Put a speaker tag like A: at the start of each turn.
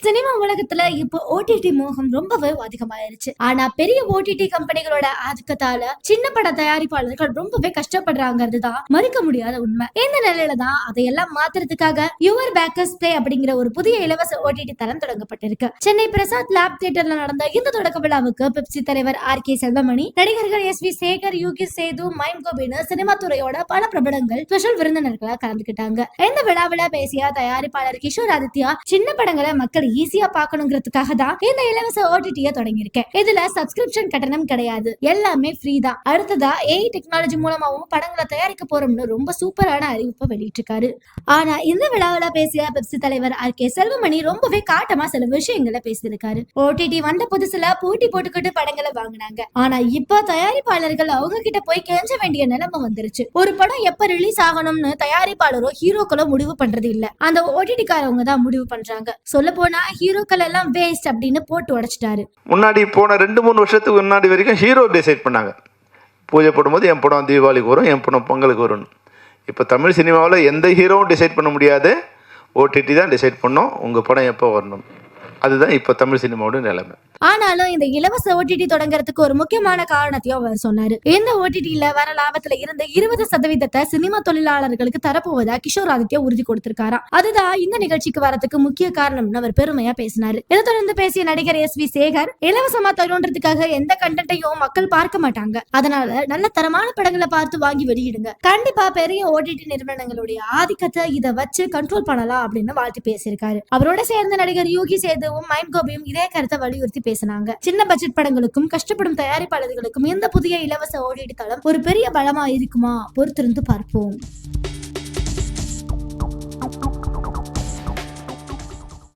A: Cinema உலகத்துல இப்போ OTT மோகம் ரொம்பவே அதிகமாயிருச்சு. ஆனா பெரிய ஓடிடி கம்பெனிகளோட ஆதிக்கத்தால சின்ன பட தயாரிப்பாளர்கள் ரொம்பவே கஷ்டப்படுறாங்கிறதுதான் மறுக்க முடியாத உண்மை. இந்த நிலையில தான் அதையெல்லாம் மாத்துறதுக்காக யுவர் பேக்கர்ஸ் பிளே அப்படிங்கிற ஒரு புதிய இலவச ஓடிடி தளம் தொடங்கப்பட்டிருக்கு. சென்னை பிரசாத் லேப் தியேட்டர்ல நடந்த இந்த தொடக்க விழாவுக்கு பெப்சி தலைவர் ஆர்.கே. செல்வமணி, நடிகர்கள் SV. Sekar, Yuki Setu, mime கோபின்னு cinema துறையோட பல பிரபலங்கள் ஸ்பெஷல் விருந்தினர்களா கலந்துக்கிட்டாங்க. இந்த விழாவில பேசிய தயாரிப்பாளர் கிஷோர் ஆதித்யா, சின்ன படங்களை மக்கள் ஈஸியா பாக்கணுங்கிறதுக்காக தான் இந்த இலவச ஓடிடியை தொடங்கியிருக்கேன். இதுல சப்ஸ்கிரிப்ஷன் கட்டணம் கிடையாது, எல்லாமே ஃப்ரீ தான். அடுத்ததா ஏஐ டெக்னாலஜி மூலமாவும் படங்களை தயாரிக்க போறோம்னு ரொம்ப சூப்பரான அறிவிப்பை வெளியிட்டிருக்காரு. ஆனா இந்த விழாவில பேசிய பெப்சி தலைவர் ஆர்.கே. செல்வமணி ரொம்பவே காட்டமா சில விஷயங்களை பேசியிருக்காரு. ஓடிடி வந்த புதுசுல போட்டி போட்டுக்கிட்டு படங்களை வாங்கினாங்க. ஆனா இப்ப தயாரிப்பாளர்கள் அவங்க கிட்ட போய் கெஞ்ச வேண்டிய நிலைமை வந்துருச்சு. ஒரு படம் எப்ப ரிலீஸ் ஆகணும்னு தயாரிப்பாளரோ ஹீரோக்களோ முடிவு பண்றது இல்ல, அந்த ஓடிடி காரவங்க தான் முடிவு பண்றாங்க. சொல்ல போனா ஹீரோக்கள் எல்லாம் வேஸ்ட் அப்படின்னு போட்டு உடைச்சிட்டாரு.
B: முன்னாடி போன 2-3 வருஷத்துக்கு முன்னாடி வரைக்கும் ஹீரோ டிசைட் பண்ணாங்க. பூஜை போடும்போது என் படம் தீபாவளிக்கு வரும், என் படம் பொங்கலுக்கு வரும். இப்போ தமிழ் சினிமாவில் எந்த ஹீரோவும் டிசைட் பண்ண முடியாது, ஓடிடி தான் டிசைட் பண்ணோம் உங்கள் படம் எப்போ வரணும். அதுதான் இப்போ தமிழ் சினிமாவோட நிலைமை.
A: ஆனாலும் இந்த இலவச ஓடிடி தொடங்குறதுக்கு ஒரு முக்கியமான காரணத்தையும் அவர் சொன்னாரு. இந்த ஓடிடில வர லாபத்துல இருந்து 20% சினிமா தொழிலாளர்களுக்கு தரப்போவதா கிஷோர் ஆதித்யா உறுதி கொடுத்திருக்காராம். அதுதான் இந்த நிகழ்ச்சிக்கு வரதுக்கு முக்கிய காரணம்னு அவர் பெருமையா பேசினாரு. இதை தொடர்ந்து பேசிய நடிகர் எஸ்.வி. சேகர், இலவசமா தருன்றதுக்காக எந்த கண்டென்ட்டையும் மக்கள் பார்க்க மாட்டாங்க, அதனால நல்ல தரமான படங்களை பார்த்து வாங்கி வெளியிடுங்க. கண்டிப்பா பெரிய ஓடிடி நிறுவனங்களுடைய ஆதிக்கத்தை இதை வச்சு கண்ட்ரோல் பண்ணலாம் அப்படின்னு வாழ்த்து பேசியிருக்காரு. அவரோட சேர்ந்த நடிகர் யூகி சேதுவும் மைம் கோபியும் இதே கருத்தை வலியுறுத்தி பேசினாங்க. சின்ன பட்ஜெட் படங்களுக்கும் கஷ்டப்படும் தயாரிப்பாளர்களுக்கும் இந்த புதிய இலவச ஓடிடி தளம் ஒரு பெரிய பலமா இருக்குமா? பொறுத்திருந்து பார்ப்போம்.